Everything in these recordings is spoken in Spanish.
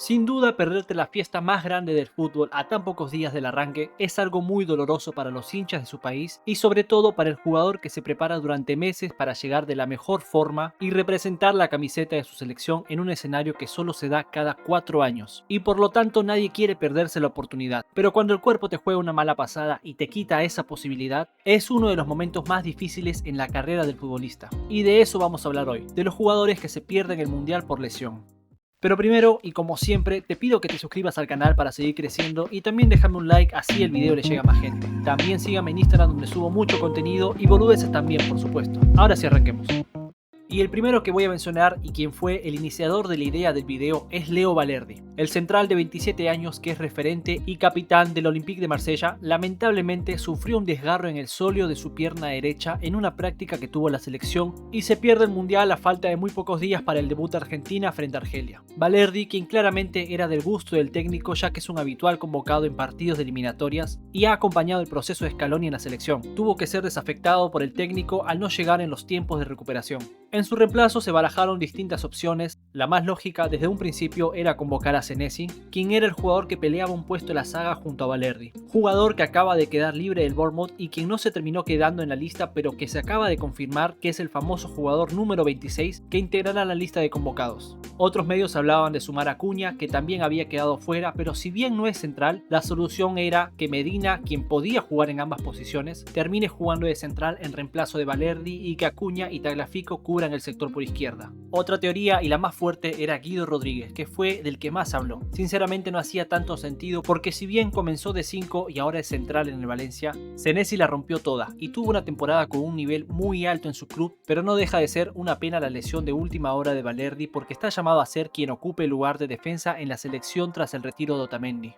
Sin duda, perderte la fiesta más grande del fútbol a tan pocos días del arranque es algo muy doloroso para los hinchas de su país y sobre todo para el jugador que se prepara durante meses para llegar de la mejor forma y representar la camiseta de su selección en un escenario que solo se da cada 4 años. Y por lo tanto nadie quiere perderse la oportunidad. Pero cuando el cuerpo te juega una mala pasada y te quita esa posibilidad, es uno de los momentos más difíciles en la carrera del futbolista. Y de eso vamos a hablar hoy, de los jugadores que se pierden el mundial por lesión. Pero primero, y como siempre, te pido que te suscribas al canal para seguir creciendo y también déjame un like, así el video le llega a más gente. También sígame en Instagram donde subo mucho contenido y boludeces también, por supuesto. Ahora sí arranquemos. Y el primero que voy a mencionar y quien fue el iniciador de la idea del video es Leo Valerdi. El central de 27 años que es referente y capitán del Olympique de Marsella, lamentablemente sufrió un desgarro en el sóleo de su pierna derecha en una práctica que tuvo la selección y se pierde el mundial a falta de muy pocos días para el debut de Argentina frente a Argelia. Valerdi, quien claramente era del gusto del técnico ya que es un habitual convocado en partidos de eliminatorias y ha acompañado el proceso de Scaloni en la selección, tuvo que ser desafectado por el técnico al no llegar en los tiempos de recuperación. En su reemplazo se barajaron distintas opciones, la más lógica desde un principio era convocar a Senesi, quien era el jugador que peleaba un puesto en la saga junto a Valerdi, jugador que acaba de quedar libre del Bournemouth y quien no se terminó quedando en la lista pero que se acaba de confirmar que es el famoso jugador número 26 que integrará la lista de convocados. Otros medios hablaban de sumar a Acuña, que también había quedado fuera, pero si bien no es central, la solución era que Medina, quien podía jugar en ambas posiciones, termine jugando de central en reemplazo de Valerdi y que Acuña y Tagliafico cubran el sector por izquierda. Otra teoría y la más fuerte era Guido Rodríguez, que fue del que más habló. Sinceramente no hacía tanto sentido porque si bien comenzó de 5 y ahora es central en el Valencia, Senesi la rompió toda y tuvo una temporada con un nivel muy alto en su club, pero no deja de ser una pena la lesión de última hora de Valerdi porque está llamado a ser quien ocupe el lugar de defensa en la selección tras el retiro de Otamendi.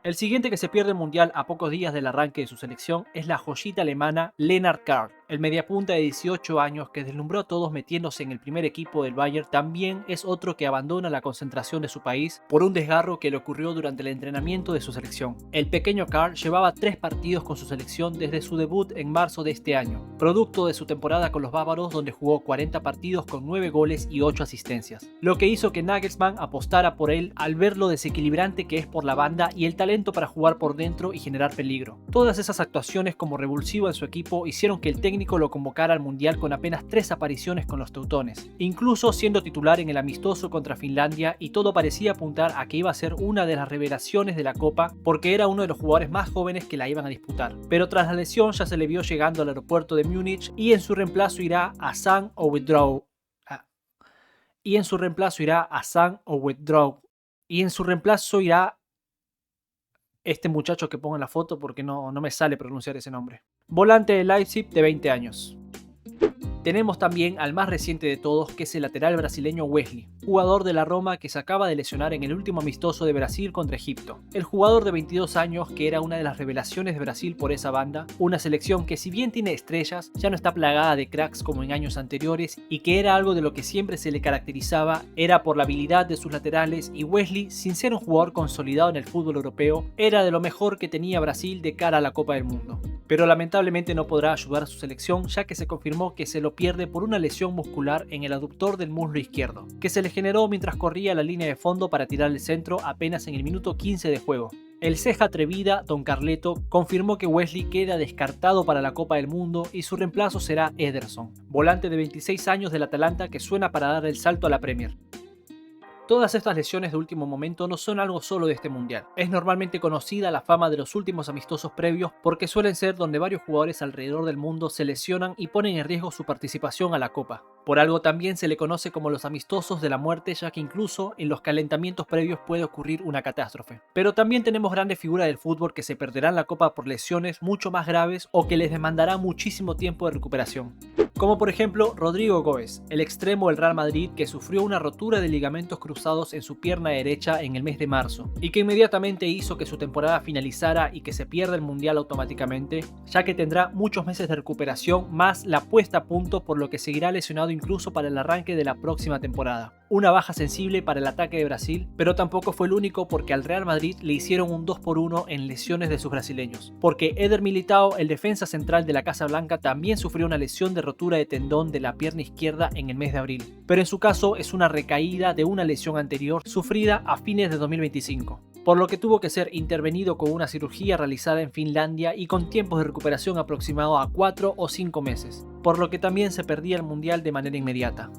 El siguiente que se pierde el mundial a pocos días del arranque de su selección es la joyita alemana Lennart Kern. El mediapunta de 18 años que deslumbró a todos metiéndose en el primer equipo del Bayern también es otro que abandona la concentración de su país por un desgarro que le ocurrió durante el entrenamiento de su selección. El pequeño Kern llevaba 3 partidos con su selección desde su debut en marzo de este año, producto de su temporada con los bávaros donde jugó 40 partidos con 9 goles y 8 asistencias, lo que hizo que Nagelsmann apostara por él al ver lo desequilibrante que es por la banda y el talento para jugar por dentro y generar peligro. Todas esas actuaciones como revulsivo en su equipo hicieron que el técnico lo convocara al mundial con apenas 3 apariciones con los teutones, incluso siendo titular en el amistoso contra Finlandia, y todo parecía apuntar a que iba a ser una de las revelaciones de la Copa porque era uno de los jugadores más jóvenes que la iban a disputar. Pero tras la lesión ya se le vio llegando al aeropuerto de Múnich y en su reemplazo irá a San o Withdraw. Y en su reemplazo irá a San o Withdraw. Y en su reemplazo irá este muchacho que pongo en la foto porque no me sale pronunciar ese nombre. Volante de Leipzig de 20 años. Tenemos también al más reciente de todos, que es el lateral brasileño Wesley, jugador de la Roma que se acaba de lesionar en el último amistoso de Brasil contra Egipto. El jugador de 22 años que era una de las revelaciones de Brasil por esa banda, una selección que si bien tiene estrellas, ya no está plagada de cracks como en años anteriores y que era algo de lo que siempre se le caracterizaba, era por la habilidad de sus laterales, y Wesley, sin ser un jugador consolidado en el fútbol europeo, era de lo mejor que tenía Brasil de cara a la Copa del Mundo. Pero lamentablemente no podrá ayudar a su selección ya que se confirmó que se lo pierde por una lesión muscular en el aductor del muslo izquierdo, que se le generó mientras corría la línea de fondo para tirar el centro apenas en el minuto 15 de juego. El ceja atrevida, Don Carleto, confirmó que Wesley queda descartado para la Copa del Mundo y su reemplazo será Ederson, volante de 26 años del Atalanta que suena para dar el salto a la Premier. Todas estas lesiones de último momento no son algo solo de este mundial. Es normalmente conocida la fama de los últimos amistosos previos porque suelen ser donde varios jugadores alrededor del mundo se lesionan y ponen en riesgo su participación a la Copa. Por algo también se le conoce como los amistosos de la muerte, ya que incluso en los calentamientos previos puede ocurrir una catástrofe. Pero también tenemos grandes figuras del fútbol que se perderán la Copa por lesiones mucho más graves o que les demandará muchísimo tiempo de recuperación. Como por ejemplo Rodrigo Góez, el extremo del Real Madrid que sufrió una rotura de ligamentos cruzados en su pierna derecha en el mes de marzo y que inmediatamente hizo que su temporada finalizara y que se pierda el mundial automáticamente, ya que tendrá muchos meses de recuperación más la puesta a punto, por lo que seguirá lesionado incluso para el arranque de la próxima temporada. Una baja sensible para el ataque de Brasil, pero tampoco fue el único porque al Real Madrid le hicieron un 2x1 en lesiones de sus brasileños, porque Eder Militao, el defensa central de la Casa Blanca, también sufrió una lesión de rotura rotura de tendón de la pierna izquierda en el mes de abril, pero en su caso es una recaída de una lesión anterior sufrida a fines de 2025. Por lo que tuvo que ser intervenido con una cirugía realizada en Finlandia y con tiempos de recuperación aproximados a 4 o 5 meses, por lo que también se perdía el mundial de manera inmediata.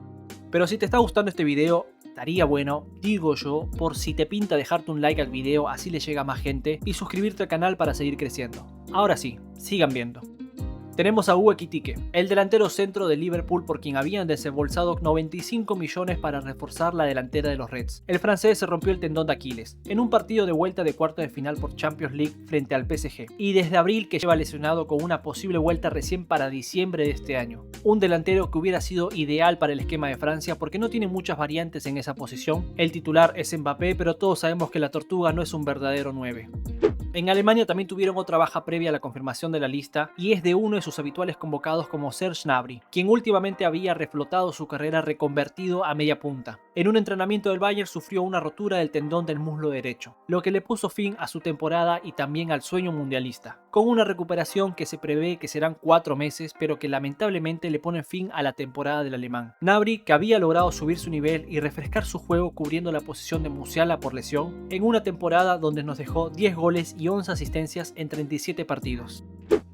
Pero si te está gustando este video, estaría bueno, digo yo, por si te pinta dejarte un like al video, así le llega a más gente, y suscribirte al canal para seguir creciendo. Ahora sí, sigan viendo. Tenemos a Hugo Ekitike, el delantero centro de Liverpool por quien habían desembolsado 95 millones para reforzar la delantera de los Reds. El francés se rompió el tendón de Aquiles en un partido de vuelta de cuartos de final por Champions League frente al PSG, y desde abril que lleva lesionado con una posible vuelta recién para diciembre de este año. Un delantero que hubiera sido ideal para el esquema de Francia porque no tiene muchas variantes en esa posición. El titular es Mbappé, pero todos sabemos que la Tortuga no es un verdadero 9. En Alemania también tuvieron otra baja previa a la confirmación de la lista, y es de uno de sus habituales convocados como Serge Gnabry, quien últimamente había reflotado su carrera reconvertido a media punta. En un entrenamiento del Bayern sufrió una rotura del tendón del muslo derecho, lo que le puso fin a su temporada y también al sueño mundialista, con una recuperación que se prevé que serán 4 meses, pero que lamentablemente le pone fin a la temporada del alemán. Gnabry, que había logrado subir su nivel y refrescar su juego cubriendo la posición de Musiala por lesión, en una temporada donde nos dejó 10 goles y 11 asistencias en 37 partidos.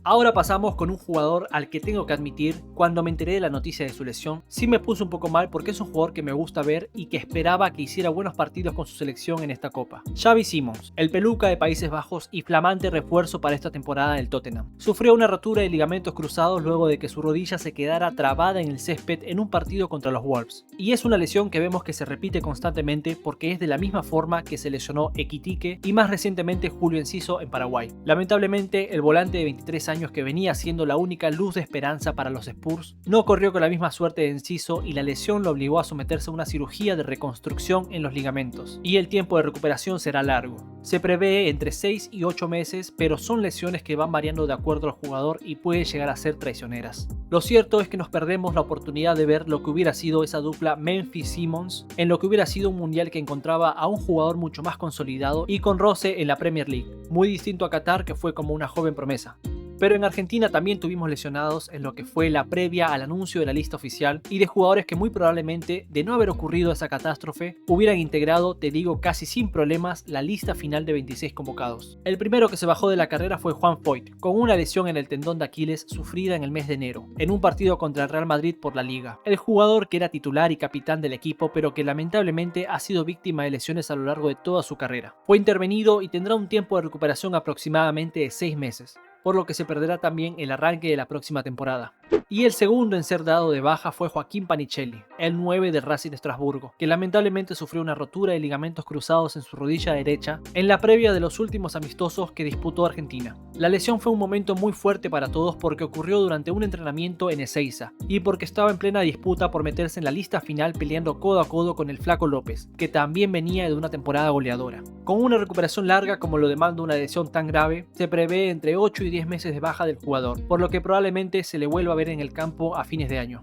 Ahora pasamos con un jugador al que tengo que admitir, cuando me enteré de la noticia de su lesión, sí me puse un poco mal porque es un jugador que me gusta ver y que esperaba que hiciera buenos partidos con su selección en esta copa. Xavi Simons, el peluca de Países Bajos y flamante refuerzo para esta temporada del Tottenham, sufrió una rotura de ligamentos cruzados luego de que su rodilla se quedara trabada en el césped en un partido contra los Wolves. Y es una lesión que vemos que se repite constantemente porque es de la misma forma que se lesionó Ekitike y más recientemente Julio Enciso en Paraguay. Lamentablemente, el volante de 23 años que venía siendo la única luz de esperanza para los Spurs, no corrió con la misma suerte de Enciso y la lesión lo obligó a someterse a una cirugía de reconstrucción en los ligamentos, y el tiempo de recuperación será largo. Se prevé entre 6 y 8 meses, pero son lesiones que van variando de acuerdo al jugador y pueden llegar a ser traicioneras. Lo cierto es que nos perdemos la oportunidad de ver lo que hubiera sido esa dupla Memphis-Simmons, en lo que hubiera sido un mundial que encontraba a un jugador mucho más consolidado y con roce en la Premier League, muy distinto a Qatar, que fue como una joven promesa. Pero en Argentina también tuvimos lesionados en lo que fue la previa al anuncio de la lista oficial y de jugadores que muy probablemente, de no haber ocurrido esa catástrofe, hubieran integrado, te digo casi sin problemas, la lista final de 26 convocados. El primero que se bajó de la carrera fue Juan Foyth, con una lesión en el tendón de Aquiles sufrida en el mes de enero, en un partido contra el Real Madrid por la Liga. El jugador que era titular y capitán del equipo, pero que lamentablemente ha sido víctima de lesiones a lo largo de toda su carrera. Fue intervenido y tendrá un tiempo de recuperación aproximadamente de 6 meses. Por lo que se perderá también el arranque de la próxima temporada. Y el segundo en ser dado de baja fue Joaquín Panichelli, el 9 de Racing de Estrasburgo, que lamentablemente sufrió una rotura de ligamentos cruzados en su rodilla derecha en la previa de los últimos amistosos que disputó Argentina. La lesión fue un momento muy fuerte para todos porque ocurrió durante un entrenamiento en Ezeiza y porque estaba en plena disputa por meterse en la lista final peleando codo a codo con el Flaco López, que también venía de una temporada goleadora. Con una recuperación larga como lo demanda una lesión tan grave, se prevé entre 8 y 10 meses de baja del jugador, por lo que probablemente se le vuelva a ver en el campo a fines de año.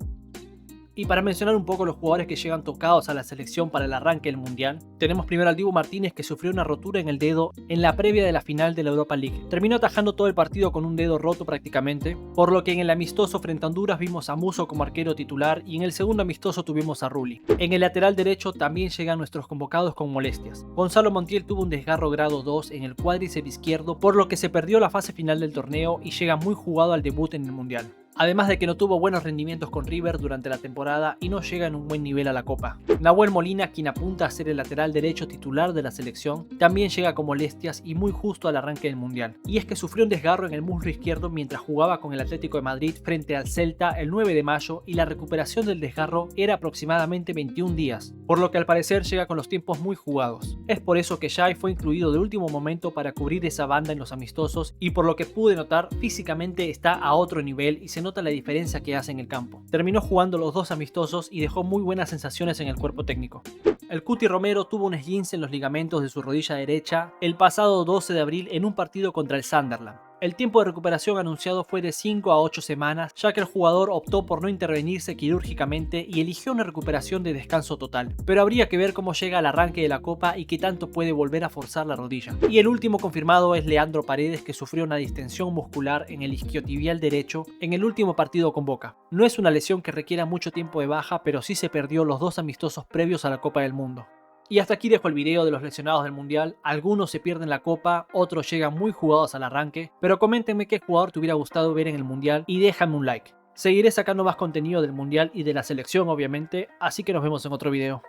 Y para mencionar un poco los jugadores que llegan tocados a la selección para el arranque del mundial, tenemos primero al Dibu Martínez, que sufrió una rotura en el dedo en la previa de la final de la Europa League. Terminó atajando todo el partido con un dedo roto prácticamente, por lo que en el amistoso frente a Honduras vimos a Musso como arquero titular y en el segundo amistoso tuvimos a Rulli. En el lateral derecho también llegan nuestros convocados con molestias. Gonzalo Montiel tuvo un desgarro grado 2 en el cuádriceps izquierdo, por lo que se perdió la fase final del torneo y llega muy jugado al debut en el mundial. Además de que no tuvo buenos rendimientos con River durante la temporada y no llega en un buen nivel a la Copa. Nahuel Molina, quien apunta a ser el lateral derecho titular de la selección, también llega con molestias y muy justo al arranque del mundial. Y es que sufrió un desgarro en el muslo izquierdo mientras jugaba con el Atlético de Madrid frente al Celta el 9 de mayo y la recuperación del desgarro era aproximadamente 21 días, por lo que al parecer llega con los tiempos muy jugados. Es por eso que Xai fue incluido de último momento para cubrir esa banda en los amistosos y por lo que pude notar físicamente está a otro nivel y se nota la diferencia que hace en el campo. Terminó jugando los dos amistosos y dejó muy buenas sensaciones en el cuerpo técnico. El Cuti Romero tuvo un esguince en los ligamentos de su rodilla derecha el pasado 12 de abril en un partido contra el Sunderland. El tiempo de recuperación anunciado fue de 5 a 8 semanas, ya que el jugador optó por no intervenirse quirúrgicamente y eligió una recuperación de descanso total, pero habría que ver cómo llega al arranque de la Copa y qué tanto puede volver a forzar la rodilla. Y el último confirmado es Leandro Paredes, que sufrió una distensión muscular en el isquiotibial derecho en el último partido con Boca. No es una lesión que requiera mucho tiempo de baja, pero sí se perdió los 2 amistosos previos a la Copa del Mundo. Y hasta aquí dejo el video de los lesionados del Mundial. Algunos se pierden la Copa, otros llegan muy jugados al arranque, pero coméntenme qué jugador te hubiera gustado ver en el Mundial y déjame un like. Seguiré sacando más contenido del Mundial y de la selección obviamente, así que nos vemos en otro video.